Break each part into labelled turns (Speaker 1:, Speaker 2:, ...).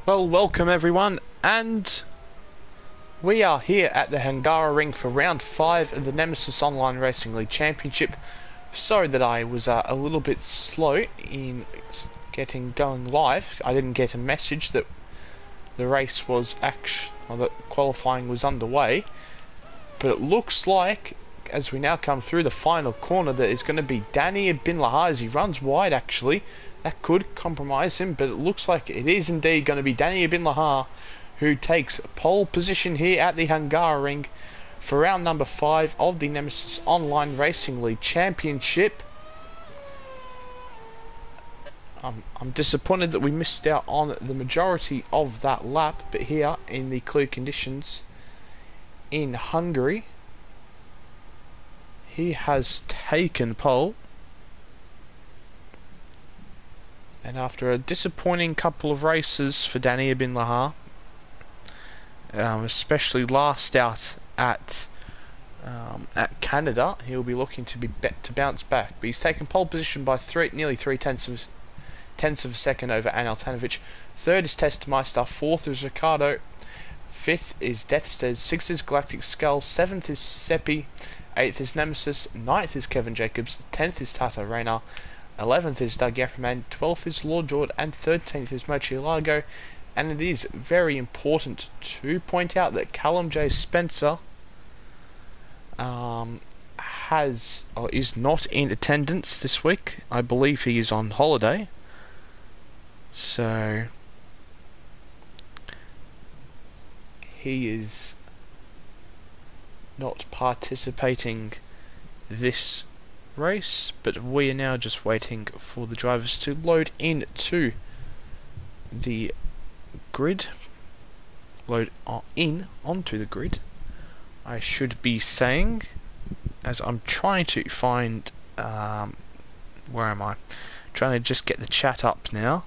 Speaker 1: Well, welcome everyone, and we are here at the Hungaroring for round 5 of the Nemesis Online Racing League Championship. Sorry that I was a little bit slow in getting going live. I didn't get a message that the race was that qualifying was underway, but it looks like, as we now come through the final corner, that it's going to be Danny Bin Lahar as he runs wide actually. That could compromise him, but it looks like it is indeed going to be Danny Bin Lahar who takes pole position here at the Hungaroring for round number 5 of the Nemesis Online Racing League Championship. I'm disappointed that we missed out on the majority of that lap, but here in the clear conditions in Hungary, he has taken pole. And after a disappointing couple of races for Danny Bin Lahar, especially last out at Canada, he'll be looking to bounce back. But he's taken pole position by nearly 3/10 of a second over Anel Tanovic. Third is Testmeister, fourth is Ricardo, fifth is Deathstead, sixth is Galactic Skull, seventh is Seppi, eighth is Nemesis, ninth is Kevin Jacobs, 10th is Tata Rayner, 11th is Doug Yafferman, 12th is Lord Jord, and 13th is Murcielago. And it is very important to point out that Callum J. Spencer is not in attendance this week. I believe he is on holiday. So he is not participating this race, but we are now just waiting for the drivers to load into the grid, onto the grid, I should be saying, as I'm trying to find where am I? Trying to just get the chat up now,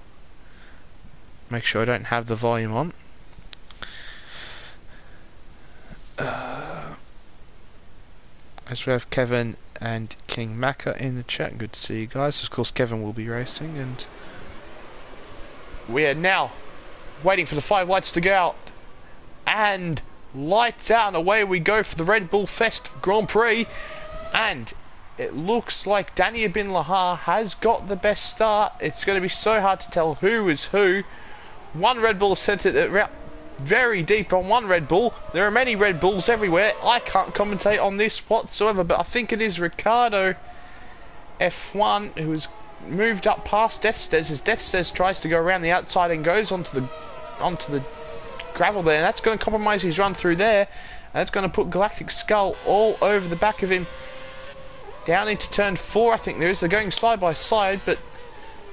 Speaker 1: make sure I don't have the volume on. As we have Kevin and King Macca in the chat, good to see you guys. Of course Kevin will be racing, and we are now waiting for the 5 lights to go out, and lights out, and away we go for the Red Bull Fest Grand Prix. And it looks like Danny Bin Lahar has got the best start. It's going to be so hard to tell who is who. One Red Bull sent it very deep on one Red Bull. There are many Red Bulls everywhere. I can't commentate on this whatsoever, but I think it is Ricardo F1 who has moved up past Deathstead as Deathstead tries to go around the outside and goes onto the gravel there, and that's going to compromise his run through there, and that's going to put Galactic Skull all over the back of him down into turn 4. I think they're going side by side, but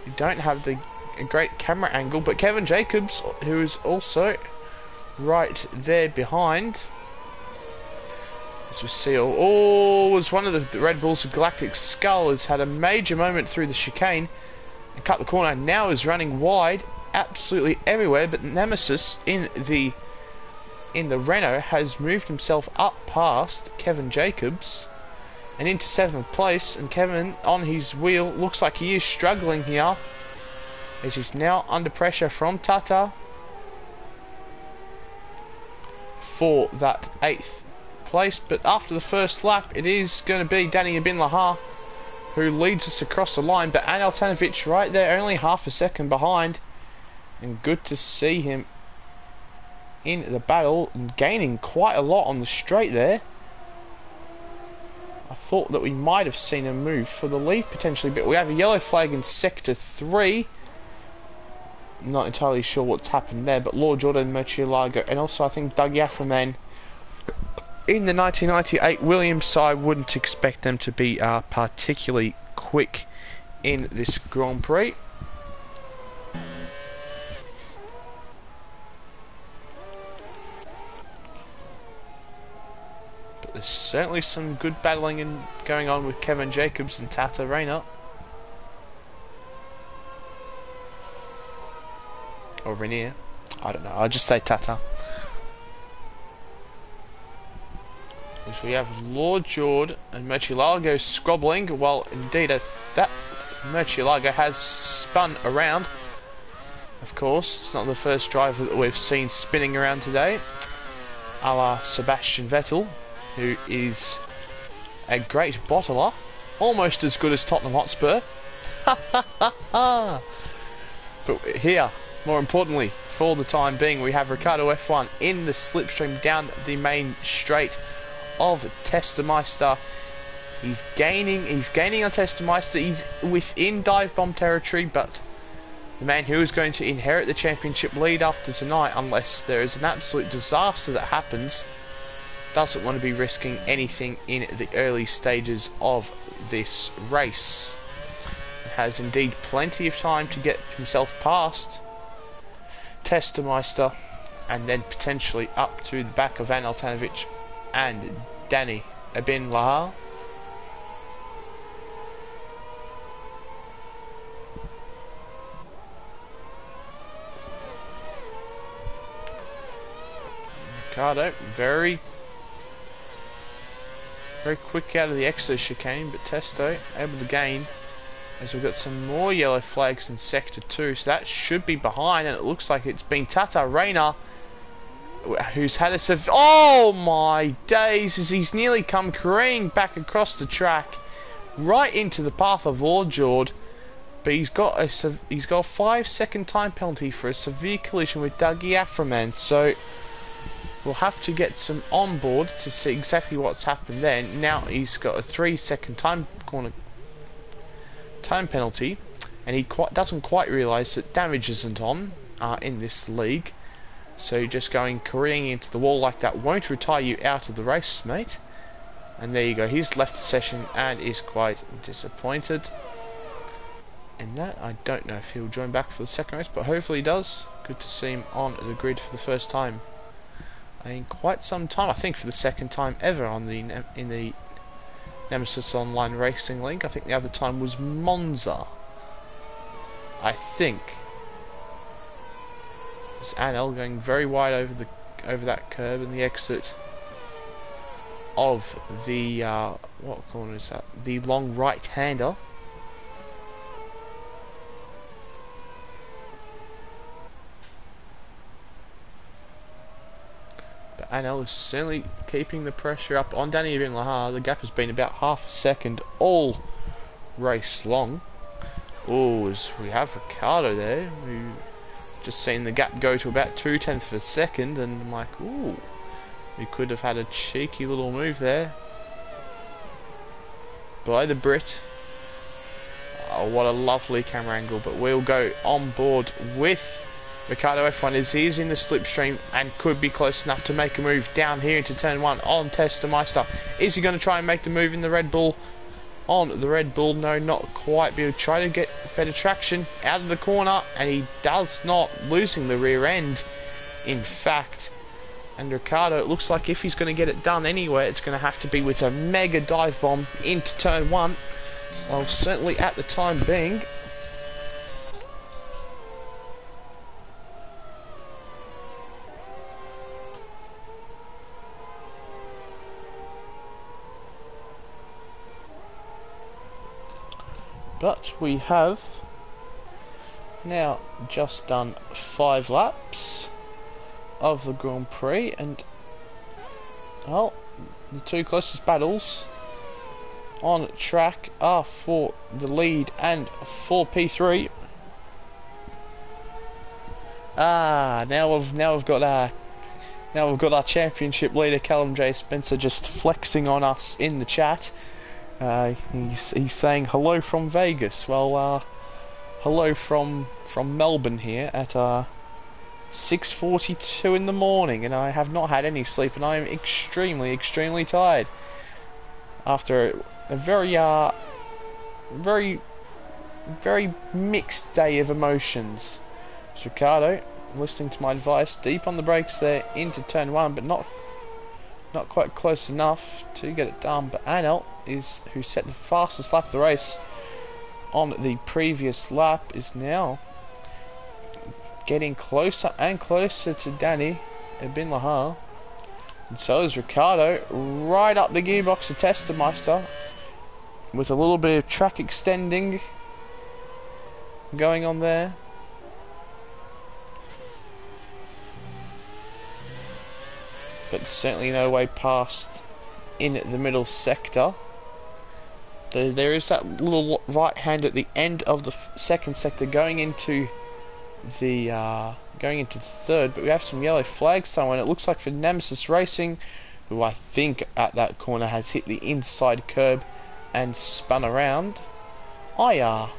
Speaker 1: you don't have a great camera angle. But Kevin Jacobs, who is also right there behind, as we see, was one of the Red Bulls. Galactic Skull has had a major moment through the chicane and cut the corner, now is running wide absolutely everywhere. But Nemesis in the Renault has moved himself up past Kevin Jacobs and into 7th place, and Kevin on his wheel looks like he is struggling here as he's now under pressure from Tata for that 8th place. But after the first lap, it is going to be Danny Bin Lahar who leads us across the line, but Anel Tanovic right there, only half a second behind, and good to see him in the battle and gaining quite a lot on the straight there. I thought that we might have seen a move for the lead potentially, but we have a yellow flag in sector 3. Not entirely sure what's happened there, but Lord Jordan, Murcielago, and also I think Doug Yafferman in the 1998 Williams, so I wouldn't expect them to be particularly quick in this Grand Prix. But there's certainly some good battling going on with Kevin Jacobs and Tata Rayner. Or Rainier, I don't know, I'll just say Tata. As we have Lord Jord and Murcielago squabbling, while indeed that Murcielago has spun around Of course, it's not the first driver that we've seen spinning around today, a la Sebastian Vettel, who is a great bottler, almost as good as Tottenham Hotspur. But here, more importantly, for the time being, we have Ricardo F1 in the slipstream down the main straight of Testameister. He's gaining on Testameister. He's within dive bomb territory, but the man who is going to inherit the championship lead after tonight, unless there is an absolute disaster that happens, doesn't want to be risking anything in the early stages of this race. Has indeed plenty of time to get himself past Testameister and then potentially up to the back of Van Altanovic and Danny Ibn Lahar. Ricardo very quick out of the exit chicane, but Testo able to gain as we've got some more yellow flags in sector 2, so that should be behind, and it looks like it's been Tata Reina who's had a oh my days, as he's nearly come careening back across the track right into the path of Lord Jord, but he's got a 5-second time penalty for a severe collision with Dougie Aframan, so we'll have to get some on board to see exactly what's happened then. Now he's got a 3-second time penalty, and he doesn't quite realise that damage isn't on in this league. So just going careening into the wall like that won't retire you out of the race, mate. And there you go. He's left the session and is quite disappointed. And that, I don't know if he'll join back for the second race, but hopefully he does. Good to see him on the grid for the first time in quite some time. I think for the second time ever on in the Nemesis Online Racing League. I think the other time was Monza, I think. It's Anel going very wide over that curb and the exit of the what corner is that? The long right-hander. But Anel is certainly keeping the pressure up on Danny Ibn Lahar. The gap has been about half a second all race long. Oh, as we have Ricardo there, who just seen the gap go to about 0.2 of a second, and I'm like, ooh, we could have had a cheeky little move there by the Brit. Oh, what a lovely camera angle, but we'll go on board with Ricardo F1 as he is in the slipstream and could be close enough to make a move down here into turn 1 on Testameister. Is he going to try and make the move in the Red Bull? On the Red Bull, no, not quite, but he'll try to get better traction out of the corner, and he does not, losing the rear end, in fact. And Ricardo, it looks like if he's going to get it done anywhere, it's going to have to be with a mega dive bomb into turn 1. Well, certainly at the time being, but we have now just done 5 laps of the Grand Prix, and well, the 2 closest battles on track are for the lead and for P3. Now we've got our championship leader Callum J Spencer just flexing on us in the chat. He's saying hello from Vegas. Well, hello from Melbourne here at 6:42 in the morning, and I have not had any sleep, and I am extremely tired after a very mixed day of emotions. It's Ricardo listening to my advice, deep on the brakes there into turn 1, but not quite close enough to get it done. But Anel, who set the fastest lap of the race on the previous lap, is now getting closer and closer to Danny Ibn Lahar, and so is Ricardo, right up the gearbox of Testameister, with a little bit of track extending going on there. but certainly no way past in the middle sector. There is that little right hand at the end of the second sector going into the third, but we have some yellow flags somewhere, and it looks like for Nemesis Racing, who I think at that corner has hit the inside curb and spun around. I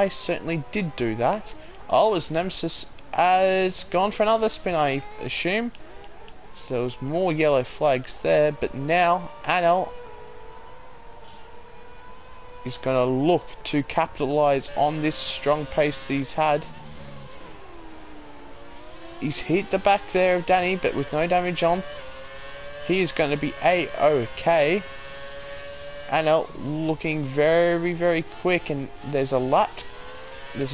Speaker 1: certainly did do that. Oh, as Nemesis has gone for another spin, I assume. So there was more yellow flags there, but now Anel is going to look to capitalise on this strong pace he's had. He's hit the back there of Danny, but with no damage on. He is going to be A-OK. Anel looking very, very quick, and there's a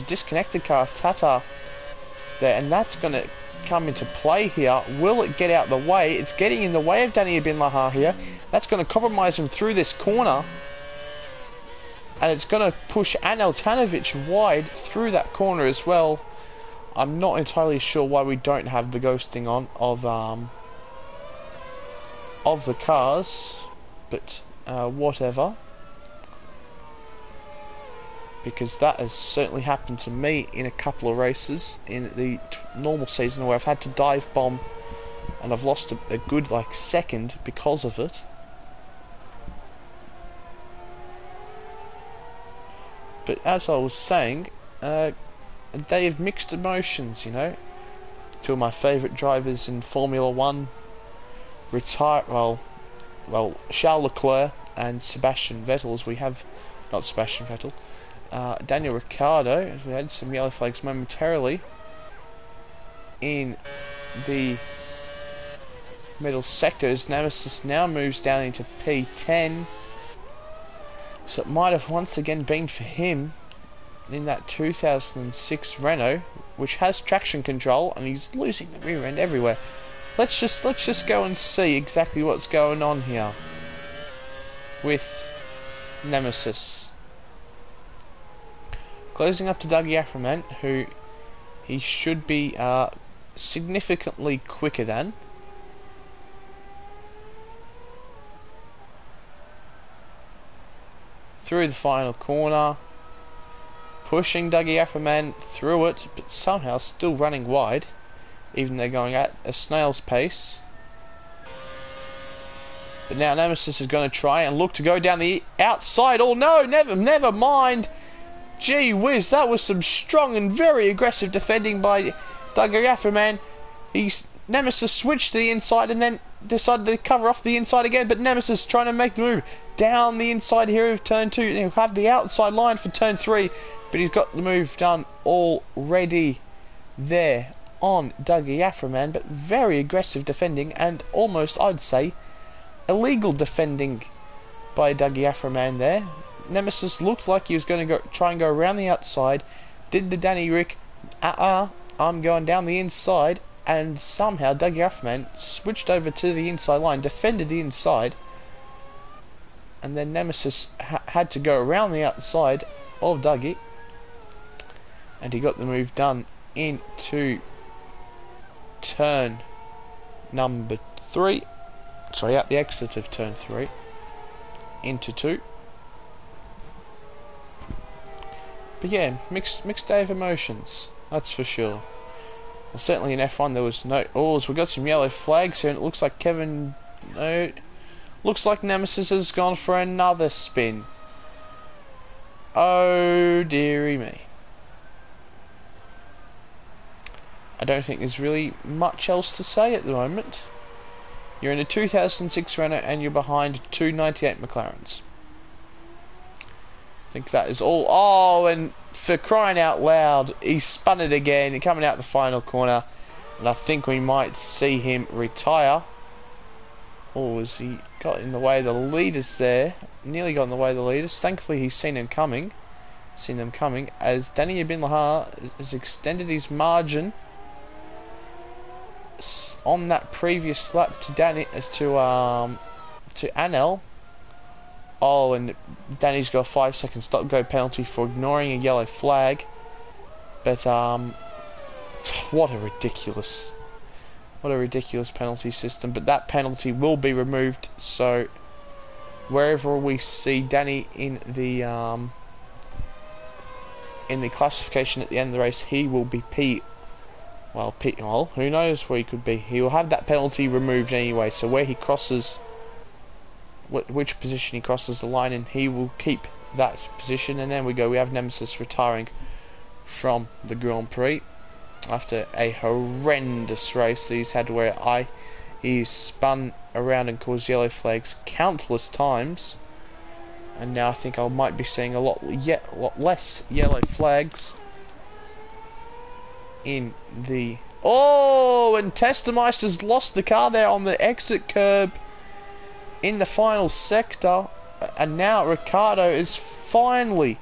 Speaker 1: disconnected car of Tata there, and that's going to come into play here. Will it get out the way? It's getting in the way of Danny Bin Lahar here. That's going to compromise him through this corner, and it's going to push Anel Tanovic wide through that corner as well. I'm not entirely sure why we don't have the ghosting on of the cars, but whatever, because that has certainly happened to me in a couple of races in the normal season where I've had to dive bomb and I've lost a good like second because of it. But as I was saying, a day of mixed emotions, you know. Two of my favourite drivers in Formula 1 well, Charles Leclerc and Sebastian Vettel, as we have, not Sebastian Vettel, Daniel Ricciardo, as we had some yellow flags momentarily in the middle sector, as Nemesis now moves down into P10. So it might have once again been for him in that 2006 Renault, which has traction control, and he's losing the rear end everywhere. Let's just go and see exactly what's going on here with Nemesis. Closing up to Dougie Afferman, who he should be significantly quicker than. Through the final corner, pushing Dougie Afferman through it, but somehow still running wide, even they're going at a snail's pace. But now Nemesis is going to try and look to go down the outside. Oh no, never mind. Gee whiz, that was some strong and very aggressive defending by Dougie Afferman. Nemesis switched to the inside and then decided to cover off the inside again, but Nemesis trying to make the move down the inside here of turn 2. He'll have the outside line for turn 3, but he's got the move done already there on Dougie Afferman. But very aggressive defending, and almost, I'd say, illegal defending by Dougie Afferman there. Nemesis looked like he was going to try and go around the outside. Did the Danny Rick, I'm going down the inside, and somehow Dougie Afferman switched over to the inside line, defended the inside, and then Nemesis had to go around the outside of Dougie, and he got the move done into turn number 3. Sorry, at the exit of turn 3 into 2. But yeah, mixed day of emotions, that's for sure. Well, certainly in F1 there was no... Oh, so we got some yellow flags here, and it looks like looks like Nemesis has gone for another spin. Oh dearie me. I don't think there's really much else to say at the moment. You're in a 2006 Renault and you're behind two 98 McLarens. I think that is all. Oh, and for crying out loud, he spun it again, coming out the final corner, and I think we might see him retire. Or was he got in the way of the leaders there? Nearly got in the way of the leaders. Thankfully, he's seen them coming, as Danny Bin Lahar has extended his margin on that previous lap to Anel. Oh, and Danny's got a 5-second stop-go penalty for ignoring a yellow flag. But what a ridiculous What a ridiculous penalty system, but that penalty will be removed, so wherever we see Danny in the classification at the end of the race, he will be well, who knows where he could be. He will have that penalty removed anyway, so where he crosses, which position he crosses the line in, he will keep that position. And then we have Nemesis retiring from the Grand Prix after a horrendous race that he's had, where he's spun around and caused yellow flags countless times, and now I think I might be seeing a lot less yellow flags in the... Oh, and Testemeister's lost the car there on the exit curb in the final sector, and now Ricciardo is finally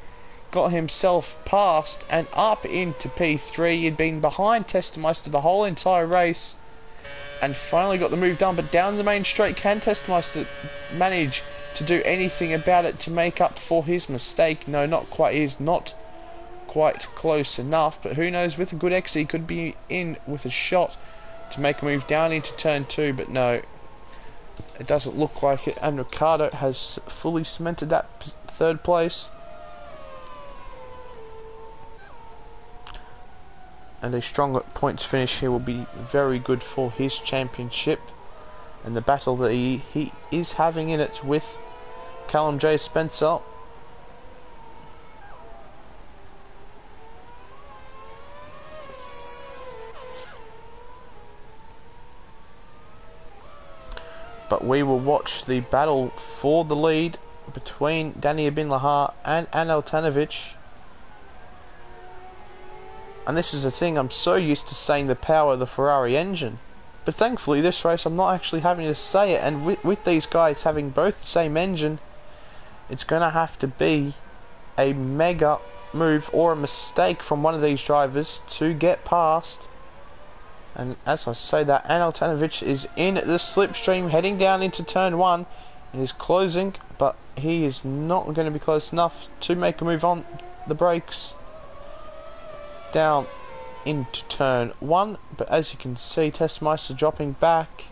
Speaker 1: got himself past and up into P3. He'd been behind Testemeister the whole entire race and finally got the move done, but down the main straight, can Testemeister manage to do anything about it to make up for his mistake? No, not quite. He is not quite close enough, but who knows, with a good exit he could be in with a shot to make a move down into turn 2, but no, it doesn't look like it, and Ricciardo has fully cemented that third place. And a strong points finish here will be very good for his championship and the battle that he is having in it with Callum J. Spencer. But we will watch the battle for the lead between Danny Abinlahar and Anel Tanovic. And this is the thing, I'm so used to saying the power of the Ferrari engine, but thankfully this race I'm not actually having to say it, and with these guys having both the same engine, it's going to have to be a mega move or a mistake from one of these drivers to get past. And as I say that, Anel Tanovic is in the slipstream heading down into turn 1 and is closing, but he is not going to be close enough to make a move on the brakes down into turn 1. But as you can see, Testemeister dropping back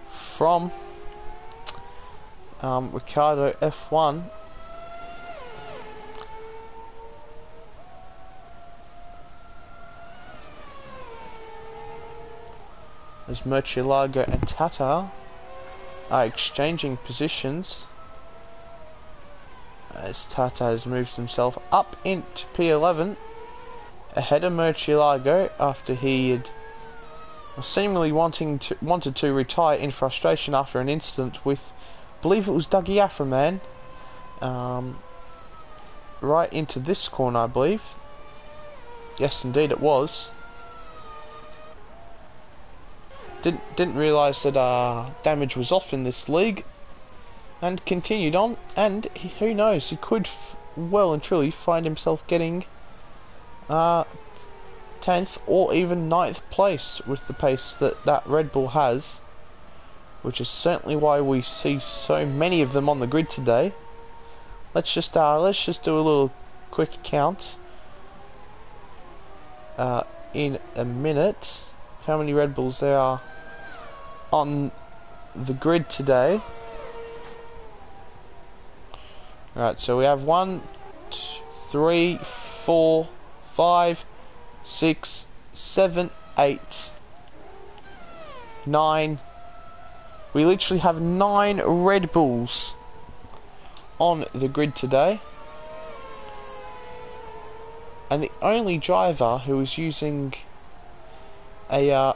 Speaker 1: from Ricciardo F1. As Murcielago and Tata are exchanging positions, as Tata has moved himself up into P11 ahead of Murcielago after he had seemingly wanted to retire in frustration after an incident with, I believe it was Dougie Aframan, right into this corner, I believe. Yes, indeed it was. Didn't realise that damage was off in this league, and continued on, and who knows, he could well and truly find himself getting 10th or even 9th place with the pace that Red Bull has, which is certainly why we see so many of them on the grid today. Let's just do a little quick count in a minute of how many Red Bulls there are on the grid today. Right, so we have 1, 2, 3, 4, 5, 6, 7, 8, 9. We literally have 9 Red Bulls on the grid today. And the only driver who is using a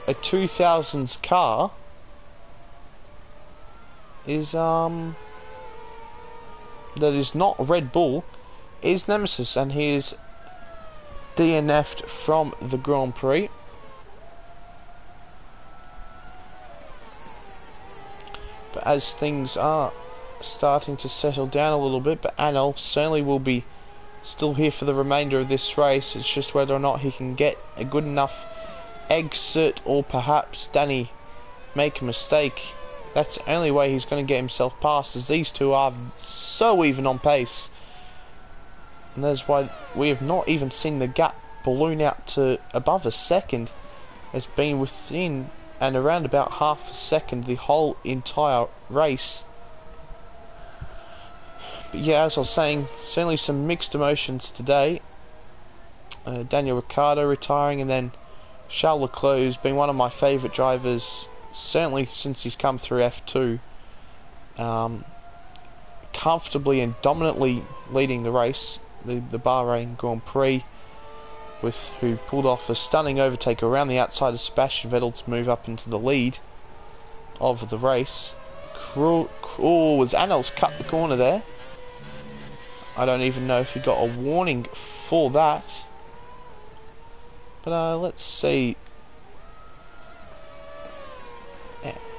Speaker 1: 2000s car is that is not Red Bull is Nemesis, and he is DNF'd from the Grand Prix. But as things are starting to settle down a little bit, but Anel certainly will be still here for the remainder of this race. It's just whether or not he can get a good enough exit, or perhaps Danny make a mistake. That's the only way he's going to get himself past, as these two are so even on pace. And that's why we have not even seen the gap balloon out to above a second has been within and around about half a second the whole entire race. But yeah, as I was saying, certainly some mixed emotions today. Daniel Ricciardo retiring, and then Charles Leclerc, who's been one of my favourite drivers, certainly since he's come through F2, comfortably and dominantly leading the race, the Bahrain Grand Prix, who pulled off a stunning overtake around the outside of Sebastian Vettel to move up into the lead of the race. Was Anel's cut the corner there? I don't even know if he got a warning for that. But let's see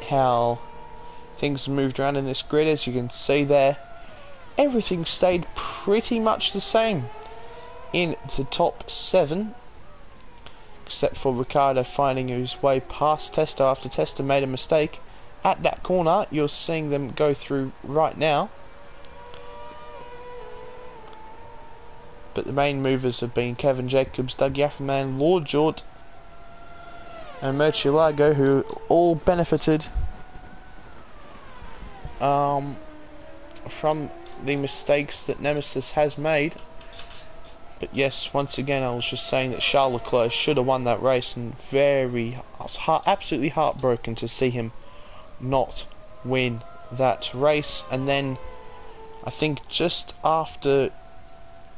Speaker 1: how things moved around in this grid. As you can see there, everything stayed pretty much the same in the top 7, except for Ricciardo finding his way past Testa after Testa made a mistake at that corner. You're seeing them go through right now. But the main movers have been Kevin Jacobs, Doug Yafferman, Lord George and Murcielago, who all benefited from the mistakes that Nemesis has made. But yes, once again, I was just saying that Charles Leclerc should have won that race, and I was absolutely heartbroken to see him not win that race. And then I think just after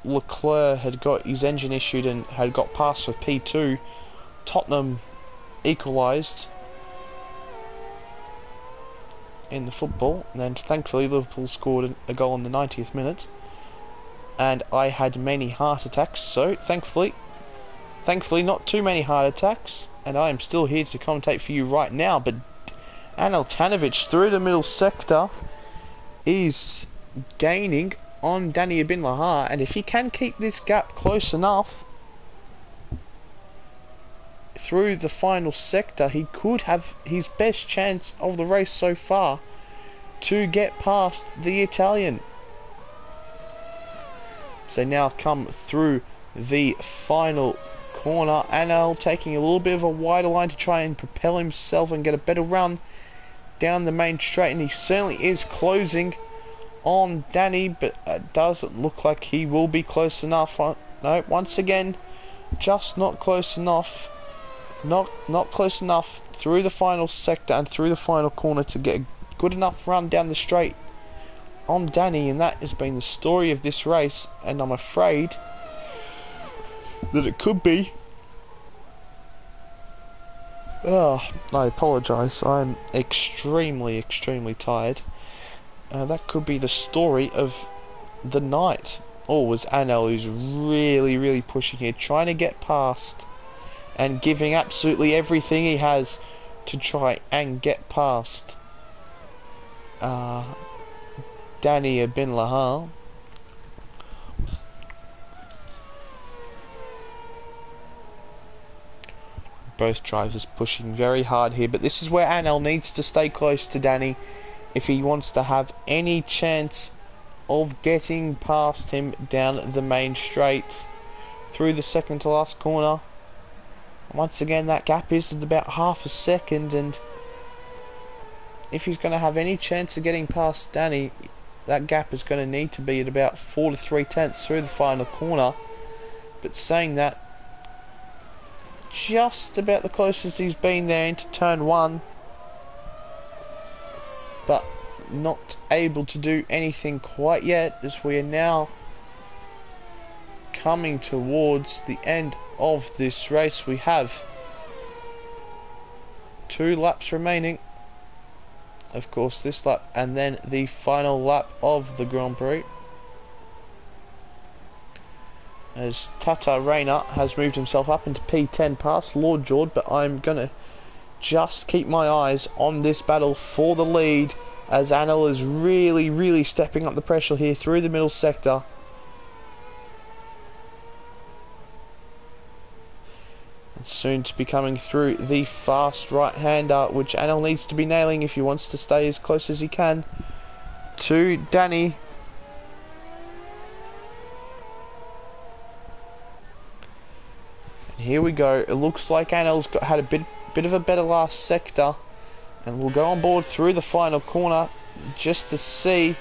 Speaker 1: Leclerc had got his engine issued and had got past for P2, Tottenham equalised in the football, and then thankfully Liverpool scored a goal in the 90th minute, and I had many heart attacks, so thankfully not too many heart attacks, and I am still here to commentate for you right now. But Anel Tanovic through the middle sector is gaining on Danny Bin Lahar, and if he can keep this gap close enough through the final sector, he could have his best chance of the race so far to get past the Italian. So now come through the final corner, Anel taking a little bit of a wider line to try and propel himself and get a better run down the main straight, and he certainly is closing on Danny, but it doesn't look like he will be close enough. No, once again, just not close enough. Not close enough through the final sector and through the final corner to get a good enough run down the straight on Danny, and that has been the story of this race, and I'm afraid that it could be. Oh, I apologise, I'm extremely tired. That could be the story of the night. Oh, was Anel, who's really pushing here, trying to get past and giving absolutely everything he has to try and get past Danny Bin Lahar. Both drivers pushing very hard here, but this is where Anel needs to stay close to Danny if he wants to have any chance of getting past him down the main straight through the second to last corner. Once again, that gap is at about half a second, and if he's going to have any chance of getting past Danny, that gap is going to need to be at about 4 to 3/10 through the final corner. But saying that, just about the closest he's been there into turn 1, but not able to do anything quite yet, as we are now coming towards the end of this race. We have 2 laps remaining, of course this lap and then the final lap of the Grand Prix, as Tata Reina has moved himself up into P10 past Lord George. But I'm gonna just keep my eyes on this battle for the lead, as Anel is really stepping up the pressure here through the middle sector. And soon to be coming through the fast right-hander, which Anel needs to be nailing if he wants to stay as close as he can to Danny. And here we go. It looks like Anel's had a bit of a better last sector, and we'll go on board through the final corner just to see.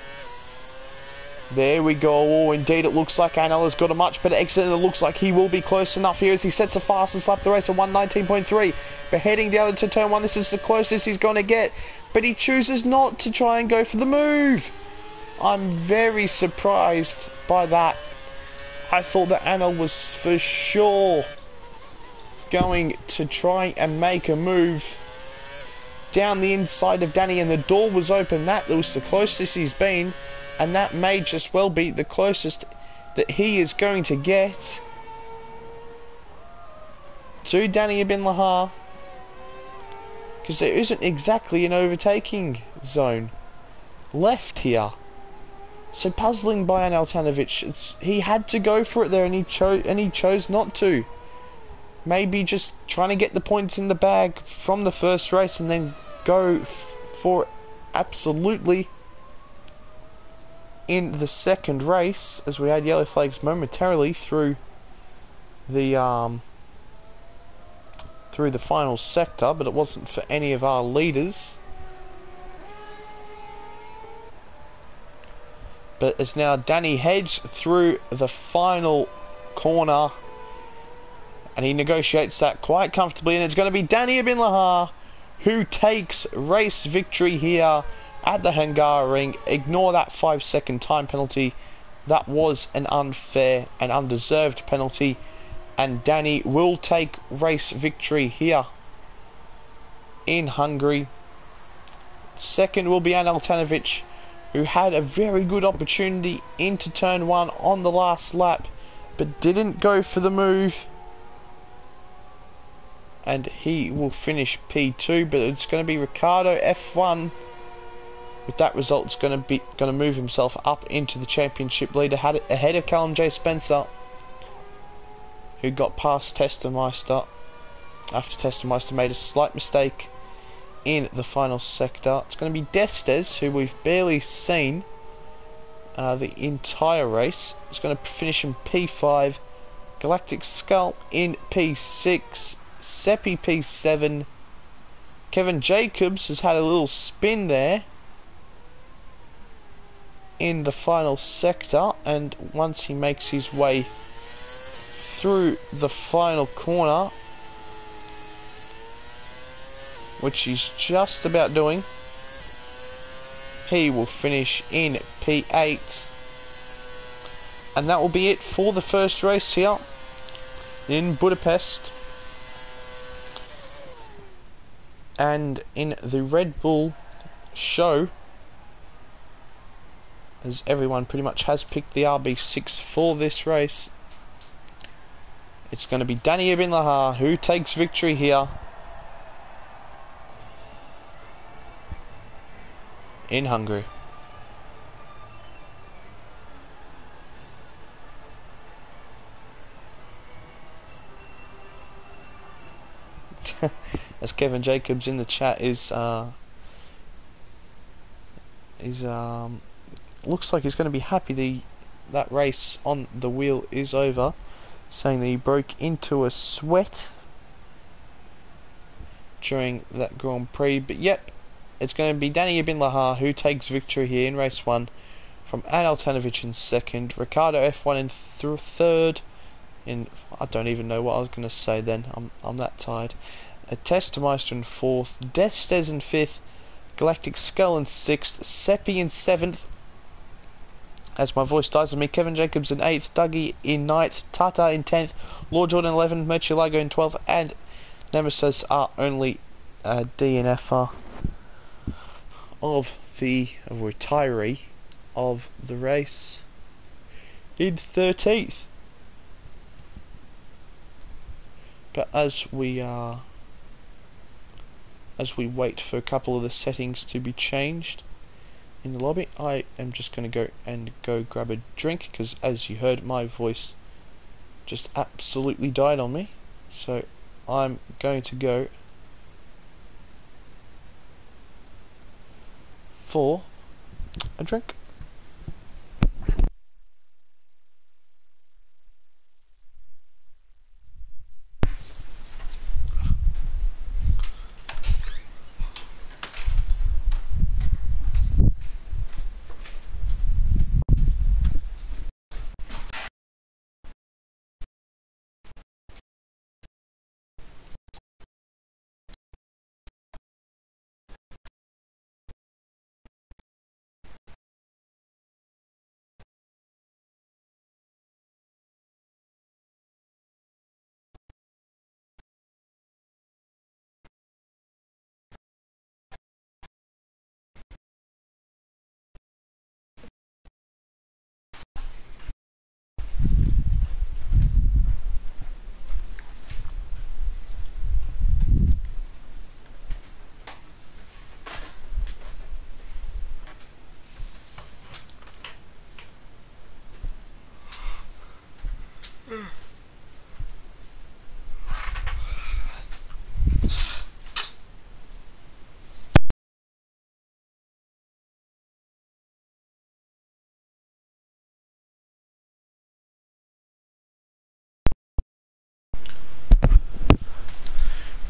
Speaker 1: There we go. Oh, indeed, it looks like Anel has got a much better exit, and it looks like he will be close enough here as he sets the fastest lap of the race at 1:19.3. But heading down into turn 1, this is the closest he's going to get. But he chooses not to try and go for the move. I'm very surprised by that. I thought that Anel was for sure going to try and make a move down the inside of Danny, and the door was open. That was the closest he's been. And that may just well be the closest that he is going to get to Danny Ibn Lahar, because there isn't exactly an overtaking zone left here. So puzzling by Aneltanovic. He had to go for it there, and he chose not to. Maybe just trying to get the points in the bag from the first race and then go for it absolutely in the second race, as we had yellow flags momentarily through the final sector, but it wasn't for any of our leaders. But as now Danny heads through the final corner, and he negotiates that quite comfortably, and it's going to be Danny Ibn Lahar who takes race victory here at the Hungaroring. Ignore that 5-second time penalty. That was an unfair and undeserved penalty, and Danny will take race victory here in Hungary. Second will be Aneltanovic, who had a very good opportunity into turn 1 on the last lap, but didn't go for the move, and he will finish P2. But it's going to be Ricardo F1. With that result, it's going to move himself up into the championship lead ahead of Callum J. Spencer, who got past Testemeister after Testemeister made a slight mistake in the final sector. It's going to be Destes, who we've barely seen the entire race. It's going to finish in P5, Galactic Skull in P6, Seppi P7. Kevin Jacobs has had a little spin there in the final sector, and once he makes his way through the final corner, which he's just about doing, he will finish in P8. And that will be it for the first race here in Budapest. And in the Red Bull show, as everyone pretty much has picked the RB6 for this race, it's going to be Danny Ibn Lahar who takes victory here in Hungary. As Kevin Jacobs in the chat looks like he's going to be happy that race on the wheel is over, saying that he broke into a sweat during that Grand Prix. But yep, it's going to be Danny Ibn Lahar who takes victory here in race 1, from Aneltanovic in second, Ricardo F1 in third, I don't even know what I was going to say then, I'm that tired. Testemeister in fourth, Destes in fifth, Galactic Skull in sixth, Seppi in seventh, as my voice dies on me, Kevin Jacobs in 8th, Dougie in 9th, Tata in 10th, Lord Jordan 11th, Murcielago in 12th, and Nemesis are only DNFer of the retiree of the race in 13th. But as we wait for a couple of the settings to be changed in the lobby, I am just going to go grab a drink, because as you heard, my voice just absolutely died on me. So I'm going to go for a drink.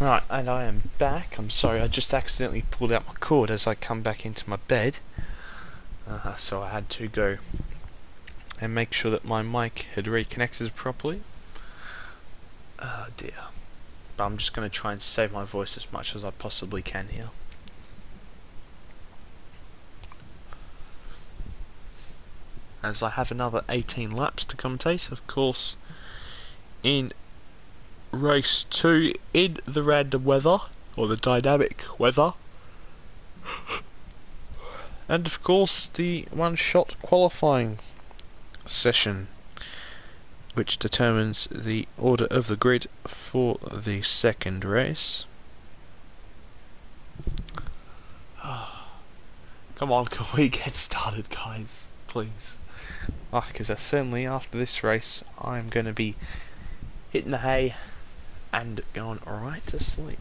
Speaker 1: Right, and I am back. I'm sorry, I just accidentally pulled out my cord as I come back into my bed. So I had to go and make sure that my mic had reconnected properly. Oh dear. But I'm just going to try and save my voice as much as I possibly can here. As I have another 18 laps to commentate, of course, in race 2 in the random weather, or the dynamic weather. And of course the one-shot qualifying session, which determines the order of the grid for the second race. Come on, can we get started, guys? Please. Because certainly after this race I'm going to be hitting the hay and going right to sleep.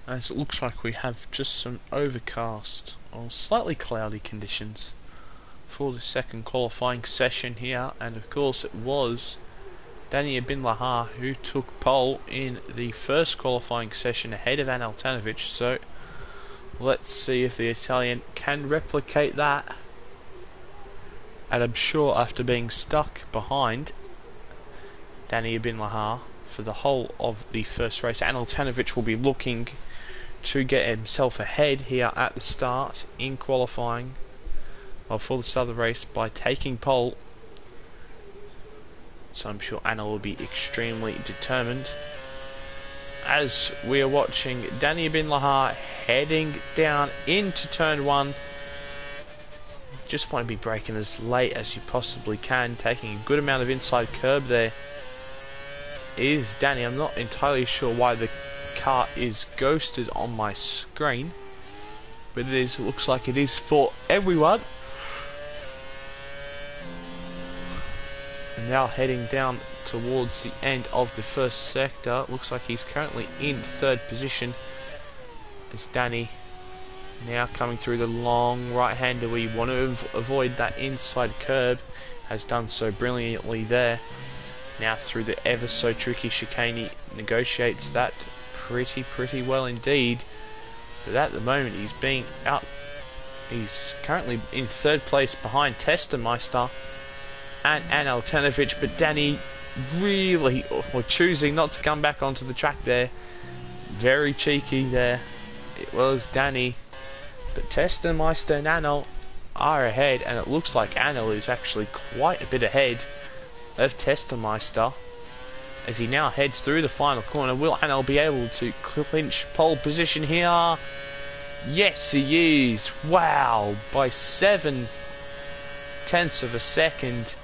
Speaker 1: As it looks like we have just some overcast or slightly cloudy conditions for the second qualifying session here, and of course it was Daniel Bin Lahar who took pole in the first qualifying session ahead of Anel Tanovic, so let's see if the Italian can replicate that. And I'm sure after being stuck behind Daniel Bin Lahar for the whole of the first race, Anel Tanovic will be looking to get himself ahead here at the start in qualifying, well, for the start of the race, by taking pole. So I'm sure Anna will be extremely determined. As we are watching Danny Bin Lahar heading down into turn 1, just want to be braking as late as you possibly can, taking a good amount of inside curb there. Is Danny. I'm not entirely sure why the car is ghosted on my screen, but it looks like it is for everyone. And now heading down towards the end of the first sector, looks like he's currently in third position, as Danny now coming through the long right hander. We want to avoid that inside curb, has done so brilliantly there. Now through the ever so tricky chicane, he negotiates that pretty well indeed, but at the moment he's being out. He's currently in third place behind Testameister and Anel Tanovic, but Danny really choosing not to come back onto the track there. Very cheeky there. It was Danny, but Testameister and Anel are ahead, and it looks like Anel is actually quite a bit ahead of Testameister as he now heads through the final corner. Will Anel be able to clinch pole position here? Yes, he is. Wow, by 7/10 of a second,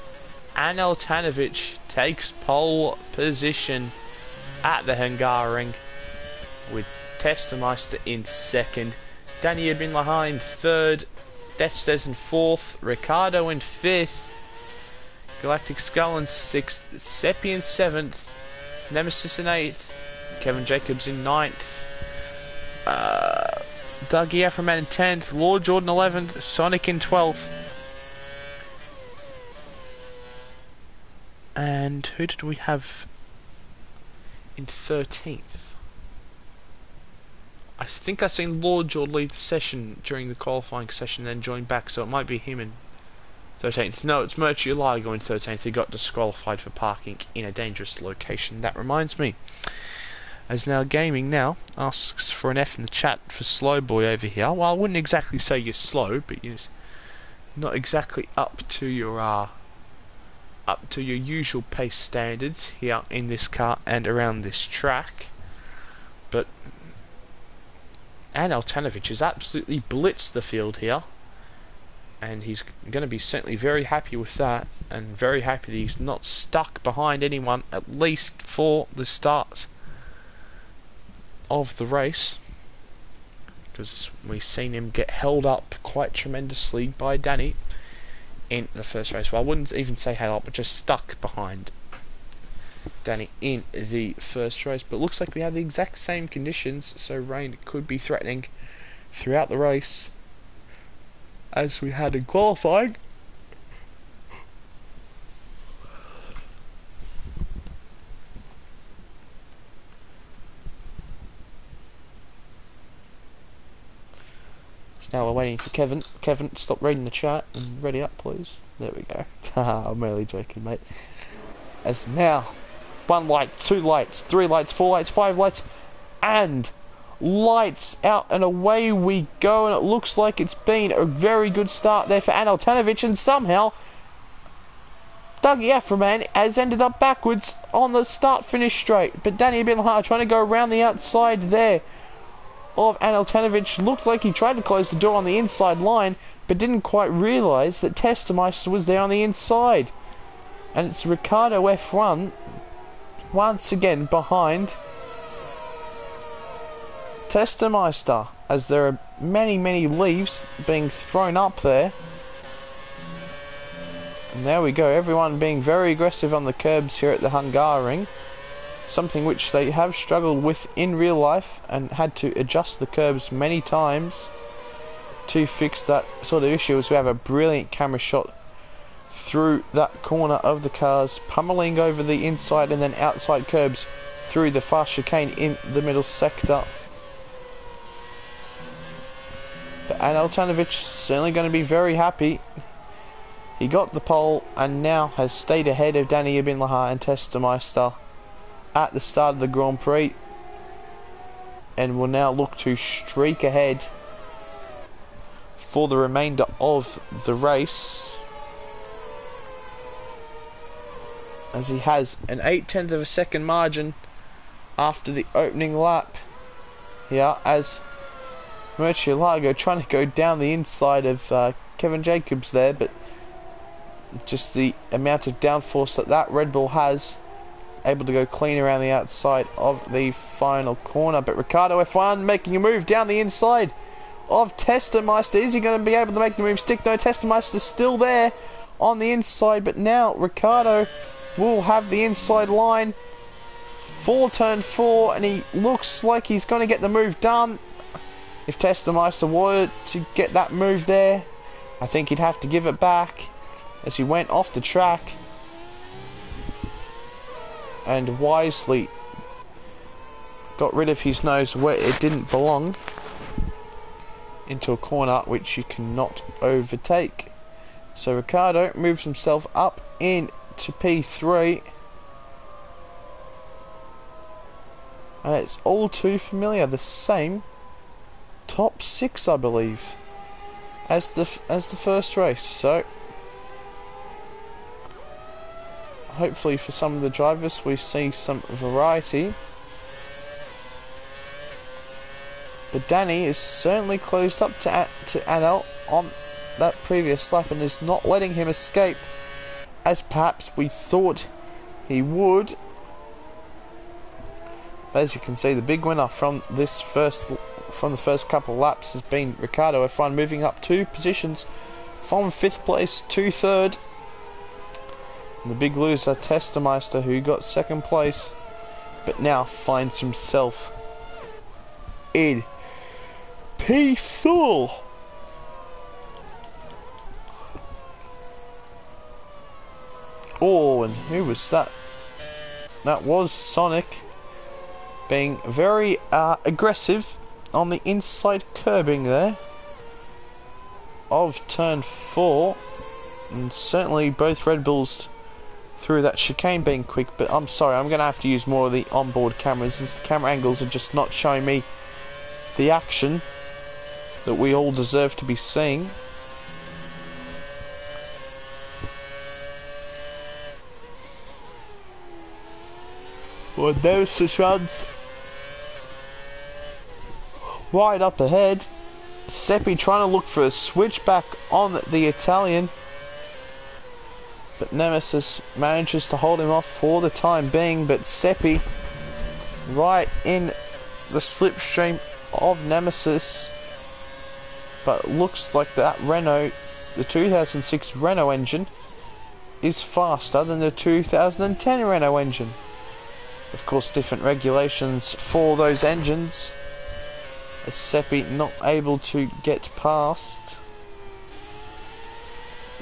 Speaker 1: Anel Tanovic takes pole position at the Hungaroring, with Testameister in second, Danny Bin Lahar in third, Deathstes in fourth, Ricardo in fifth, Galactic Skull in 6th, Seppi in 7th, Nemesis in 8th, Kevin Jacobs in 9th, Dougie Afroman in 10th, Lord Jordan 11th, Sonic in 12th. And who did we have in 13th? I think I seen Lord Jordan leave the session during the qualifying session, then join back, so it might be him in 13th. No, it's Murcielago in 13th. He got disqualified for parking in a dangerous location. That reminds me, as now gaming now asks for an F in the chat for slow boy over here. Well, I wouldn't exactly say you're slow, but you're not exactly up to your up to your usual pace standards here in this car and around this track, but Altanovic has absolutely blitzed the field here, and he's going to be certainly very happy with that, and very happy that he's not stuck behind anyone, at least for the start of the race, because we've seen him get held up quite tremendously by Danny in the first race. Well, I wouldn't even say held up, but just stuck behind Danny in the first race. But it looks like we have the exact same conditions, so rain could be threatening throughout the race as we had in qualifying. So now we're waiting for Kevin. Kevin, stop reading the chat and ready up, please. There we go. I'm merely joking, mate. As now, 1 light, 2 lights, 3 lights, 4 lights, 5 lights, and lights out, and away we go. And it looks like it's been a very good start there for Altanovic, and somehow Dougie Aframan has ended up backwards on the start-finish straight. But Danny Bilhar trying to go around the outside there of Altanovic. Looked like he tried to close the door on the inside line, but didn't quite realise that Testameister was there on the inside. And it's Ricardo F1 once again behind Testameister, as there are many leaves being thrown up there. And there we go, everyone being very aggressive on the curbs here at the Hungaroring, something which they have struggled with in real life and had to adjust the curbs many times to fix that sort of issue. As we have a brilliant camera shot through that corner of the cars, pummeling over the inside and then outside curbs through the fast chicane in the middle sector. But Altanovic certainly going to be very happy. He got the pole and now has stayed ahead of Danny Ibn Lahar and Testameister at the start of the Grand Prix, and will now look to streak ahead for the remainder of the race, as he has an 0.8 of a second margin after the opening lap here, as Murcielago trying to go down the inside of Kevin Jacobs there, but just the amount of downforce that Red Bull has, able to go clean around the outside of the final corner. But Ricardo F1 making a move down the inside of Testameister. Is he going to be able to make the move stick? No, Testameister's still there on the inside, but now Ricardo will have the inside line for turn 4, and he looks like he's going to get the move done. If Testameister were to get that move there, I think he'd have to give it back, as he went off the track and wisely got rid of his nose where it didn't belong, into a corner which you cannot overtake. So Ricardo moves himself up into P3, and it's all too familiar, the same top 6 I believe as the first race. So hopefully for some of the drivers we see some variety. But Danny is certainly closed up to Anel on that previous lap, and is not letting him escape as perhaps we thought he would. But as you can see, the big winner from the first couple of laps has been Ricardo F1, moving up 2 positions from 5th place to 3rd. The big loser, Testameister, who got 2nd place, but now finds himself in P4. Oh, and who was that? That was Sonic, being very aggressive on the inside curbing there of turn 4, and certainly both Red Bulls through that chicane being quick. But I'm sorry, I'm going to have to use more of the onboard cameras, as the camera angles are just not showing me the action that we all deserve to be seeing. Well, Nemesis runs right up ahead. Seppi trying to look for a switchback on the Italian, but Nemesis manages to hold him off for the time being. But Seppi right in the slipstream of Nemesis, but looks like that Renault, the 2006 Renault engine, is faster than the 2010 Renault engine. Of course, different regulations for those engines, as Seppi not able to get past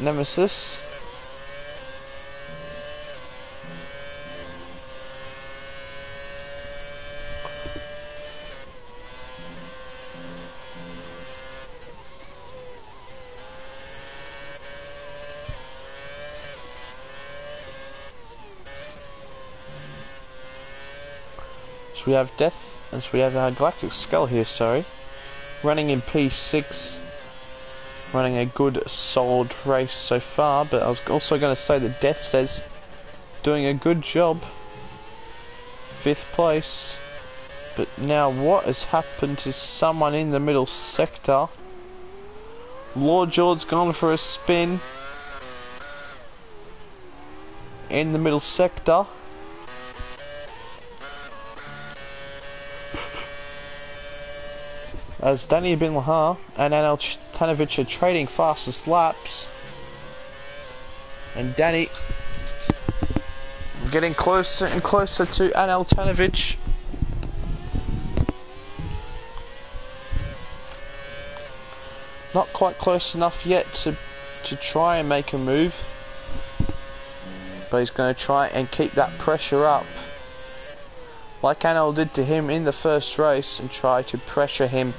Speaker 1: Nemesis. So we have Death, and so we have our Galactic Skull here, sorry, running in P6, running a good solid race so far. But I was also going to say that Death says doing a good job, 5th place. But now what has happened to someone in the middle sector? Lord George's gone for a spin in the middle sector. As Danny Bin Lahar and Anel Tanovic are trading fastest laps. And Danny getting closer and closer to Anel Tanovic. Not quite close enough yet to try and make a move. But he's going to try and keep that pressure up, like Anel did to him in the first race, and try to pressure him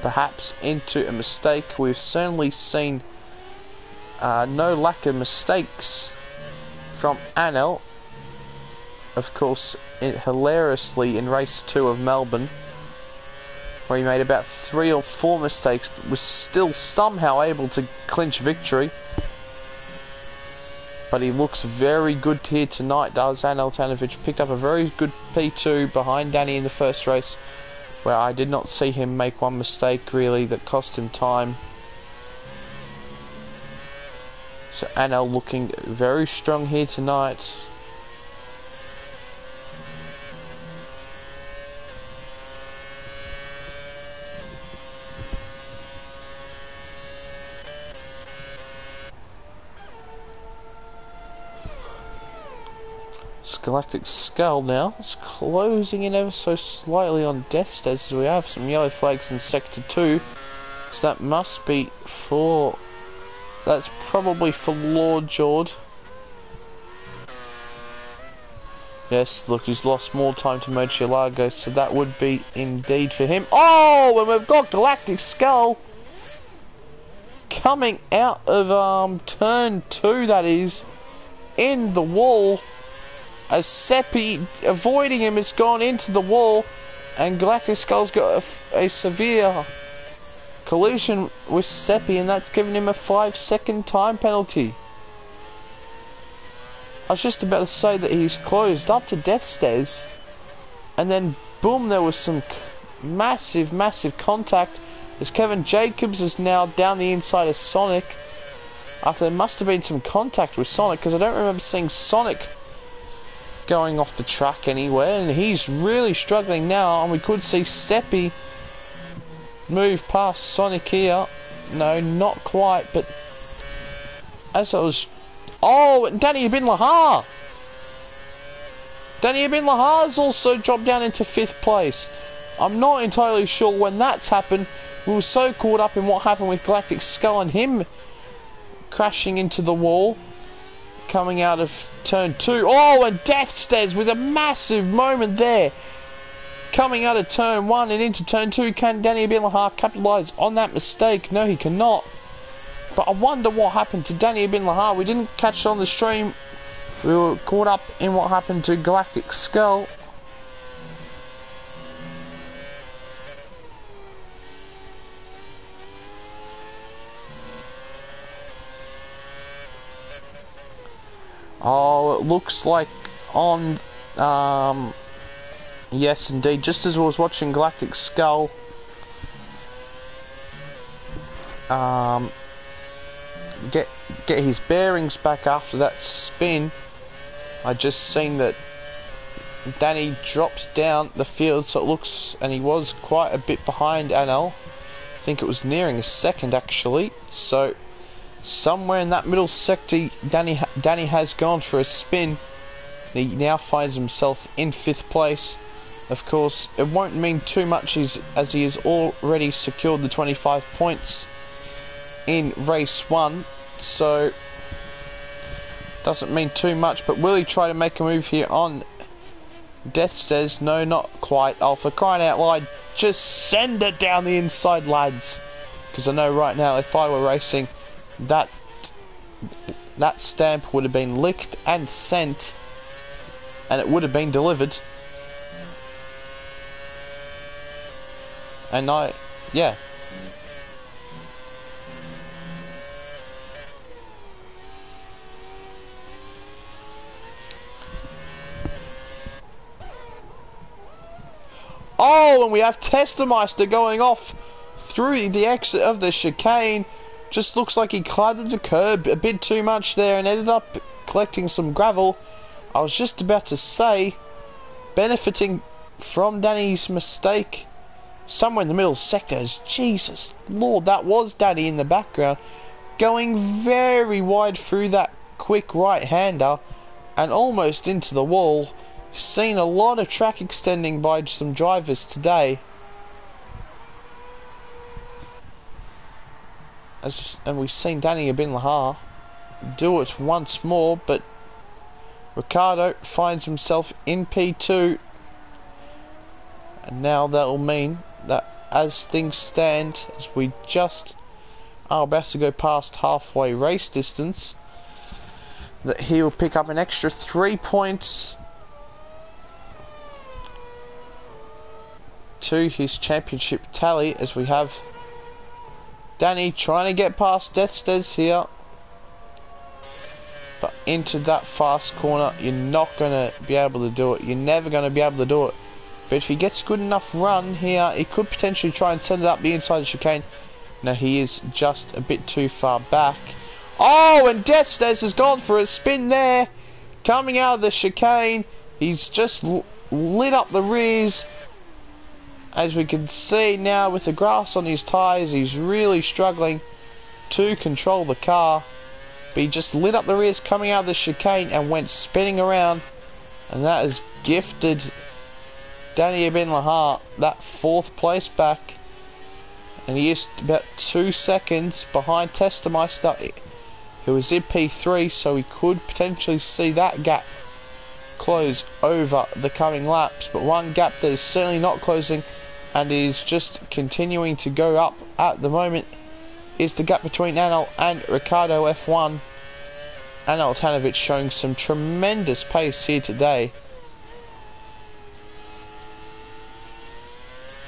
Speaker 1: perhaps into a mistake. We've certainly seen no lack of mistakes from Anel. Of course, hilariously in race 2 of Melbourne, where he made about 3 or 4 mistakes, but was still somehow able to clinch victory. But he looks very good here tonight, does Anel Tanovic. Picked up a very good P2 behind Danny in the first race, where I did not see him make one mistake really that cost him time. So Anel looking very strong here tonight. Galactic Skull now. It's closing in ever so slightly on Death's Stead, as we have some yellow flags in Sector 2. So that must be for... that's probably for Lord George. Yes, look, he's lost more time to Murcielago, so that would be indeed for him. Oh, and we've got Galactic Skull coming out of turn 2, that is, in the wall. As Seppi, avoiding him, has gone into the wall, and Galactic Skull's got a severe collision with Seppi, and that's given him a 5-second time penalty. I was just about to say that he's closed up to Death's Stairs, and then boom, there was some massive contact, as Kevin Jacobs is now down the inside of Sonic, after there must have been some contact with Sonic, because I don't remember seeing Sonic going off the track anywhere, and he's really struggling now. And we could see Seppi move past Sonic here. No, not quite, but as I was... oh, and Danny Bin Lahar! Danny Bin Lahar's also dropped down into 5th place. I'm not entirely sure when that's happened. We were so caught up in what happened with Galactic Skull and him crashing into the wall coming out of turn 2. Oh, and Death's Stead with a massive moment there. Coming out of turn 1 and into turn 2. Can Danny Bin Lahar capitalise on that mistake? No, he cannot. But I wonder what happened to Danny Bin Lahar. We didn't catch it on the stream. We were caught up in what happened to Galactic Skull. Oh, it looks like on Yes, indeed. Just as I was watching Galactic Skull, get his bearings back after that spin, I just seen that Danny drops down the field, so it looks, and he was quite a bit behind Anel. I think it was nearing a second actually. So somewhere in that middle sector, Danny has gone for a spin. He now finds himself in 5th place. Of course, it won't mean too much as he has already secured the 25 points in race 1, so doesn't mean too much. But will he try to make a move here on Death Stairs? No, not quite. Oh, for crying out loud, just send it down the inside, lads, because I know right now if I were racing, that stamp would have been licked and sent, and it would have been delivered. And yeah. Oh, and we have Testameister going off through the exit of the chicane. Just looks like he clattered the curb a bit too much there and ended up collecting some gravel. I was just about to say, benefiting from Danny's mistake. Somewhere in the middle sectors, Jesus Lord, that was Danny in the background, going very wide through that quick right-hander and almost into the wall. Seen a lot of track extending by some drivers today. And we've seen Danny Ibn Lahar do it once more, but Ricardo finds himself in P2. And now that'll mean that as things stand, as we just are about to go past halfway race distance, that he will pick up an extra 3 points to his championship tally, as we have Danny trying to get past Deathstead here. But into that fast corner, you're not going to be able to do it. You're never going to be able to do it. But if he gets a good enough run here, he could potentially try and send it up the inside of the chicane. No, he is just a bit too far back. Oh, and Deathstead has gone for a spin there. Coming out of the chicane, he's just lit up the rears. As we can see now with the grass on his tyres, he's really struggling to control the car. But he just lit up the rears coming out of the chicane and went spinning around. And that has gifted Danny Ibn Lahar that 4th place back. And he is about 2 seconds behind Testameister, who is in P3, so he could potentially see that gap close over the coming laps. But one gap that is certainly not closing and is just continuing to go up at the moment is the gap between Anel and Ricardo F1. Anel Tanovic showing some tremendous pace here today,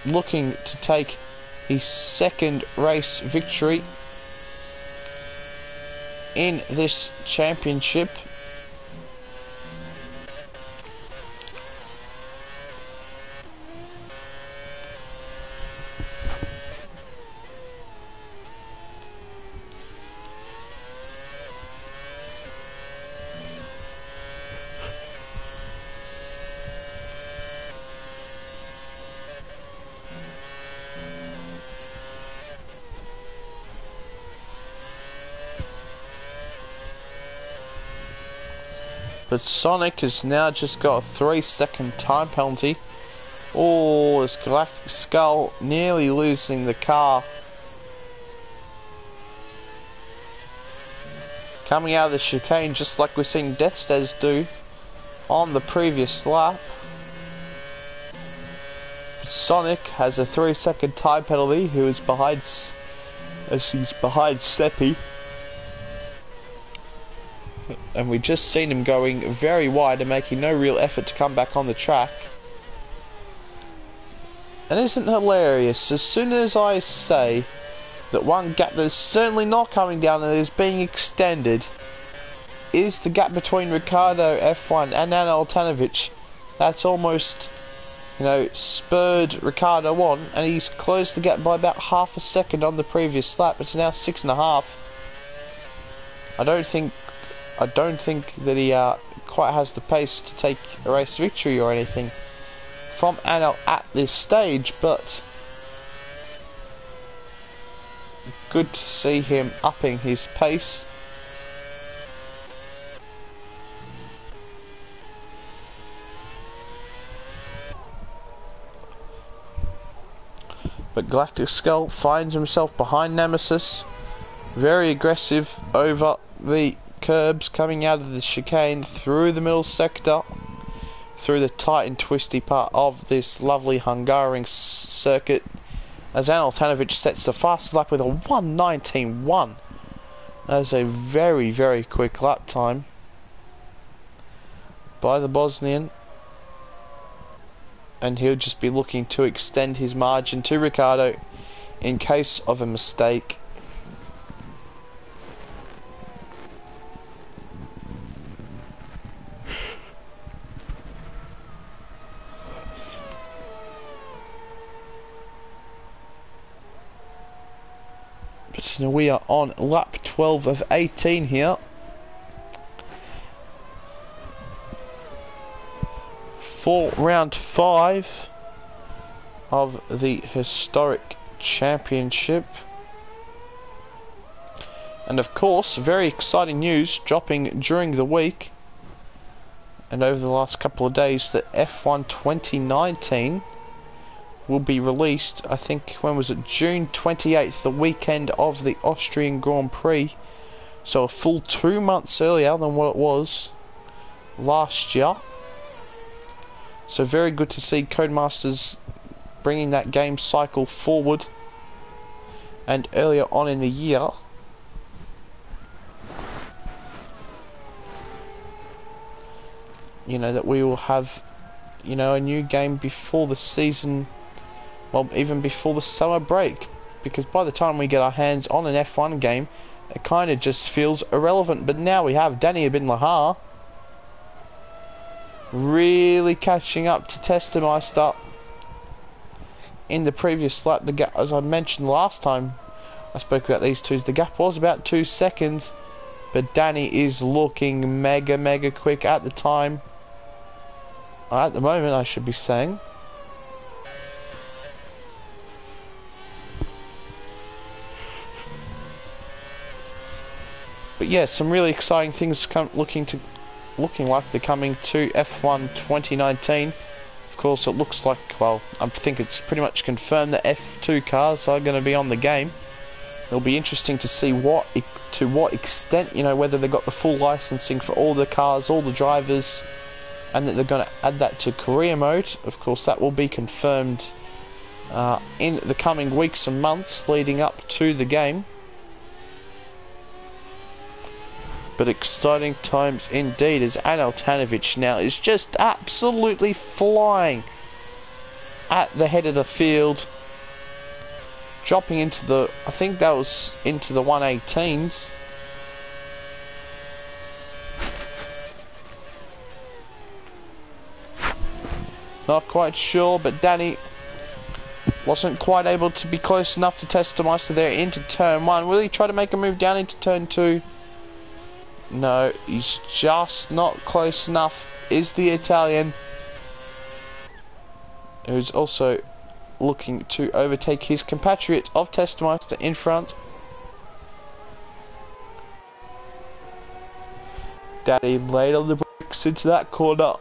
Speaker 1: looking to take his 2nd race victory in this championship. But Sonic has now just got a 3-second time penalty. Oh, this Galactic Skull nearly losing the car. Coming out of the chicane just like we've seen Deathstead do on the previous lap. Sonic has a 3-second time penalty, who is behind, as he's behind Steppy. And we've just seen him going very wide and making no real effort to come back on the track. And isn't it hilarious? As soon as I say that one gap that is certainly not coming down and is being extended is the gap between Ricardo F1 and Anel Tanovic, That's almost, you know, spurred Ricciardo on, and he's closed the gap by about half a second on the previous lap. It's now 6.5. I don't think that he quite has the pace to take a race victory or anything from Anel at this stage, but good to see him upping his pace. But Galactic Skull finds himself behind Nemesis, very aggressive over the curbs coming out of the chicane through the middle sector, through the tight and twisty part of this lovely Hungarian circuit, as Anel Tanovic sets the fastest lap with a 1:19.1. That is a very, very quick lap time by the Bosnian, and he'll just be looking to extend his margin to Ricciardo in case of a mistake. So we are on lap 12 of 18 here. For round 5 of the historic championship. And of course, very exciting news dropping during the week and over the last couple of days that F1 2019 will be released. I think, when was it? June 28th, the weekend of the Austrian Grand Prix. So a full 2 months earlier than what it was last year. So very good to see Codemasters bringing that game cycle forward. And earlier on in the year, you know, that we will have, you know, a new game before the season. Well, even before the summer break, because by the time we get our hands on an F1 game, it kind of just feels irrelevant. But now we have Danny Ibn Lahar really catching up to Testemeister in the previous lap. The gap, as I mentioned last time I spoke about these two, the gap was about 2 seconds, but Danny is looking mega quick at the time. At the moment, I should be saying. But yeah, some really exciting things looking like they're coming to F1 2019. Of course, it looks like, well, I think it's pretty much confirmed that F2 cars are going to be on the game. It'll be interesting to see to what extent, you know, whether they've got the full licensing for all the cars, all the drivers, and that they're going to add that to career mode. Of course, that will be confirmed in the coming weeks and months leading up to the game. But exciting times indeed, as Anel Tanovic now is just absolutely flying at the head of the field, dropping into the, I think that was into the 118s. Not quite sure, but Danny wasn't quite able to be close enough to Testemeister there into turn 1. Will he try to make a move down into turn 2? No, he's just not close enough, is the Italian, who's also looking to overtake his compatriot of Testemeister in front. Daddy laid on the brakes into that corner.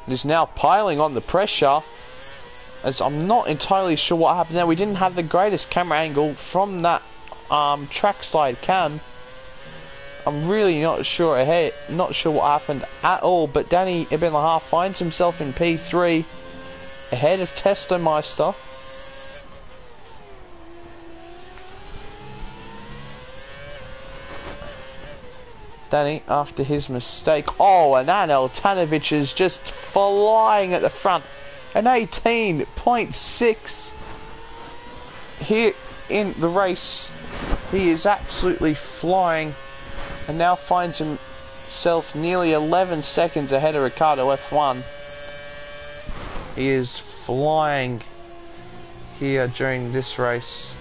Speaker 1: It is now piling on the pressure, as I'm not entirely sure what happened there. We didn't have the greatest camera angle from that trackside cam. I'm really not sure what happened at all, but Danny Ibn Lahar finds himself in P3 ahead of Testemeister. Danny, after his mistake, and Anel Tanovic is just flying at the front, an 18.6 here in the race. He is absolutely flying, and now finds himself nearly 11 seconds ahead of Ricardo F1. He is flying here during this race.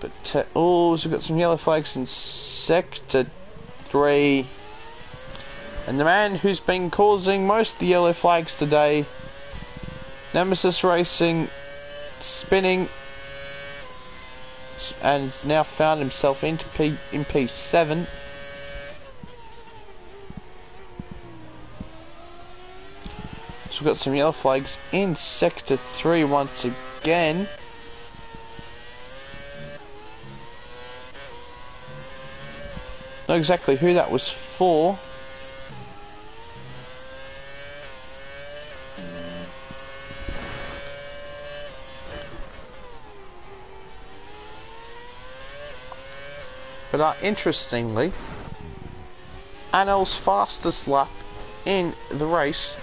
Speaker 1: But oh, we've got some yellow flags in sector 3. And the man who's been causing most of the yellow flags today, Nemesis Racing, spinning, and has now found himself in P7. So we've got some yellow flags in sector 3 once again. Not exactly who that was for. But interestingly, Anel's fastest lap in the race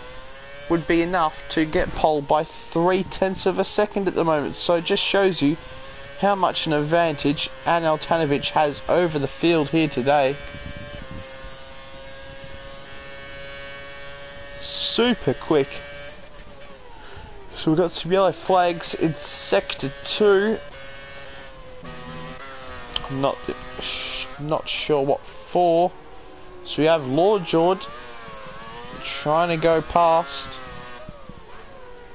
Speaker 1: would be enough to get pole by 0.3 of a second at the moment. So it just shows you how much an advantage Anel Tanovic has over the field here today. Super quick. So we've got some yellow flags in sector 2. I'm not sure what for. So we have Lord George trying to go past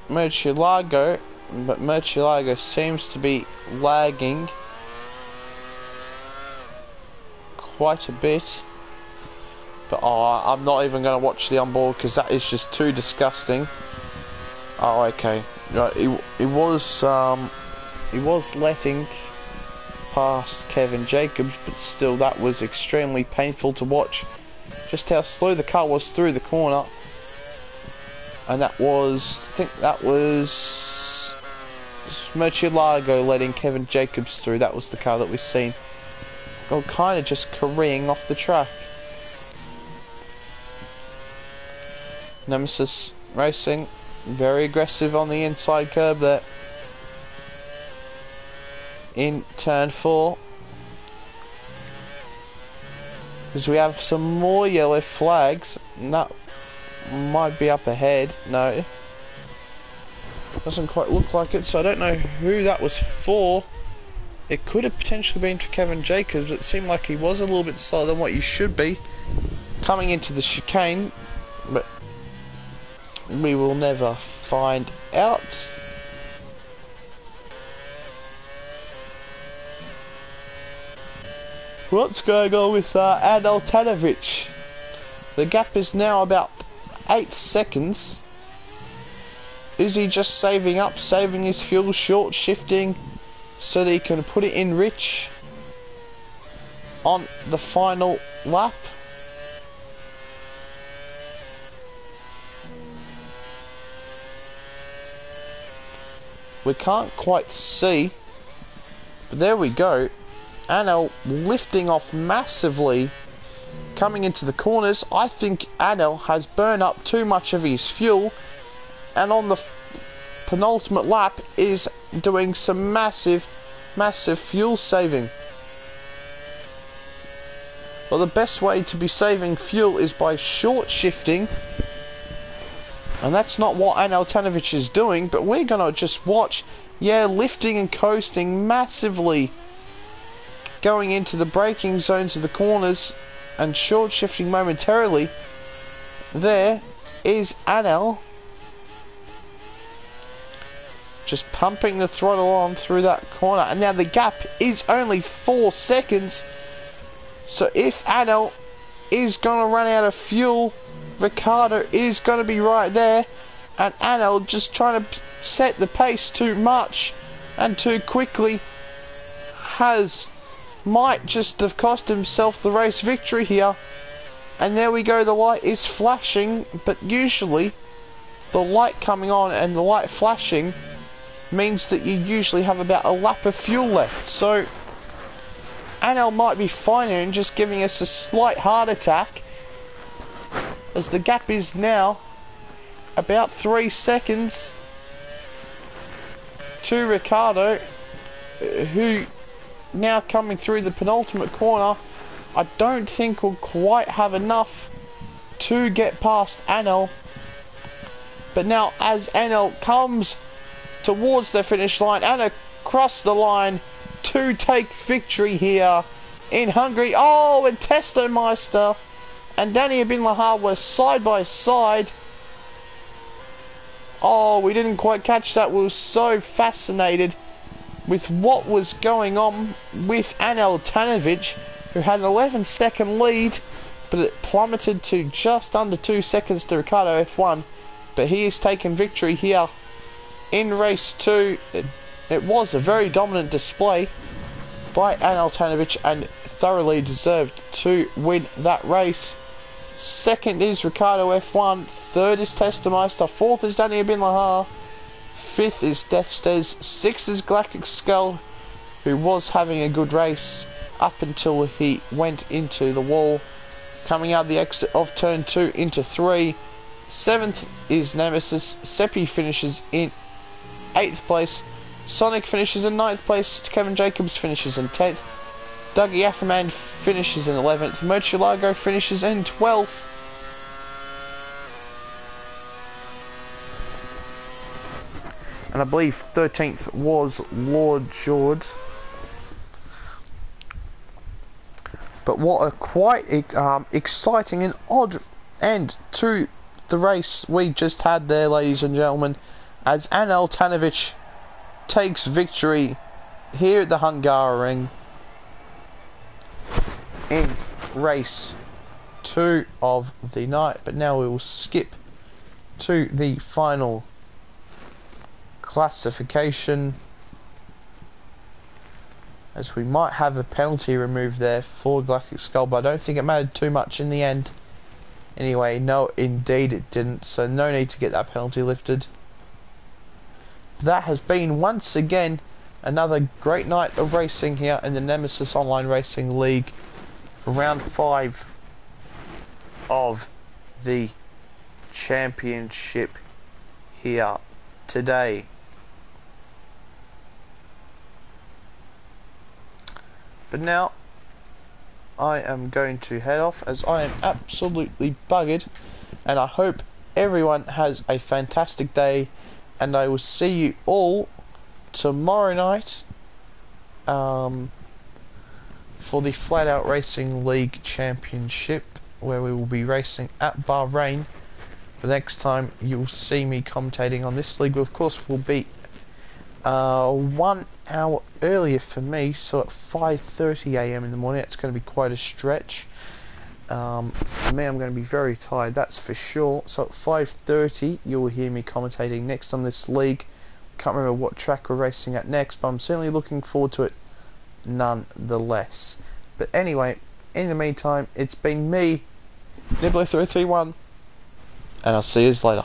Speaker 1: Murcielago, but Murcielago seems to be lagging quite a bit. But I'm not even going to watch the onboard because that is just too disgusting. Oh, okay. Right, he was letting past Kevin Jacobs, but still that was extremely painful to watch. Just how slow the car was through the corner. And that was, I think that was Murcielago letting Kevin Jacobs through. That was the car that we've seen. Oh, kind of just careening off the track. Nemesis Racing, very aggressive on the inside curb there. In turn 4. Because we have some more yellow flags. And that might be up ahead. No. Doesn't quite look like it, so I don't know who that was for. It could have potentially been for Kevin Jacobs. It seemed like he was a little bit slower than what you should be coming into the chicane. But we will never find out. What's going on with Anel Tanovic? The gap is now about 8 seconds. Is he just saving up, saving his fuel, short shifting so that he can put it in rich on the final lap? We can't quite see, but there we go. Anel lifting off massively coming into the corners. I think Anel has burned up too much of his fuel, and on the penultimate lap is doing some massive fuel saving. Well, the best way to be saving fuel is by short shifting, and that's not what Anel Tanovic is doing, but we're gonna just watch, yeah, lifting and coasting massively, going into the braking zones of the corners and short shifting momentarily. There is Anel just pumping the throttle on through that corner, and now the gap is only 4 seconds. So if Anel is going to run out of fuel, Ricardo is going to be right there, and Anel just trying to set the pace too much and too quickly might just have cost himself the race victory here. And there we go, the light is flashing, but usually the light coming on and the light flashing means that you usually have about a lap of fuel left. So Anel might be fine here and just giving us a slight heart attack, as the gap is now about 3 seconds to Ricardo, who now coming through the penultimate corner. I don't think we'll quite have enough to get past Anel. But now as Anel comes towards the finish line and across the line to take victory here in Hungary. Oh, and Testomeister and Danny Bin Lahar were side by side. Oh, we didn't quite catch that. We were so fascinated with what was going on with Anel Tanovic, who had an 11-second lead, but it plummeted to just under 2 seconds to Ricardo F1. But he has taken victory here in race 2. It was a very dominant display by Anel Tanovic and thoroughly deserved to win that race. Second is Ricardo F1, third is Testomeister, fourth is Danny Bin Lahar, fifth is Deathstairs, sixth is Galactic Skull, who was having a good race up until he went into the wall, coming out the exit of turn 2 into 3. Seventh is Nemesis, Seppi finishes in 8th place, Sonic finishes in 9th place, Kevin Jacobs finishes in 10th, Dougie Afferman finishes in 11th, Murcielago finishes in 12th. And I believe 13th was Lord George. But what a quite exciting and odd end to the race we just had there, ladies and gentlemen, as Anel Tanovic takes victory here at the Hungaroring in race 2 of the night. But now we will skip to the final classification, as we might have a penalty removed there for Galactic Skull, but I don't think it mattered too much in the end. Anyway, no, indeed it didn't, so no need to get that penalty lifted. That has been, once again, another great night of racing here in the Nemesis Online Racing League for round 5 of the championship here today. But now I am going to head off, as I am absolutely buggered, and I hope everyone has a fantastic day, and I will see you all tomorrow night for the Flat Out Racing League Championship, where we will be racing at Bahrain. But next time you'll see me commentating on this league, of course, will be 1 hour earlier for me, so at 5:30 AM in the morning. It's going to be quite a stretch. For me, I'm going to be very tired, that's for sure. So at 5:30 you will hear me commentating next on this league. Can't remember what track we're racing at next, but I'm certainly looking forward to it nonetheless. But anyway, in the meantime, it's been me, Nibbler331, and I'll see you later.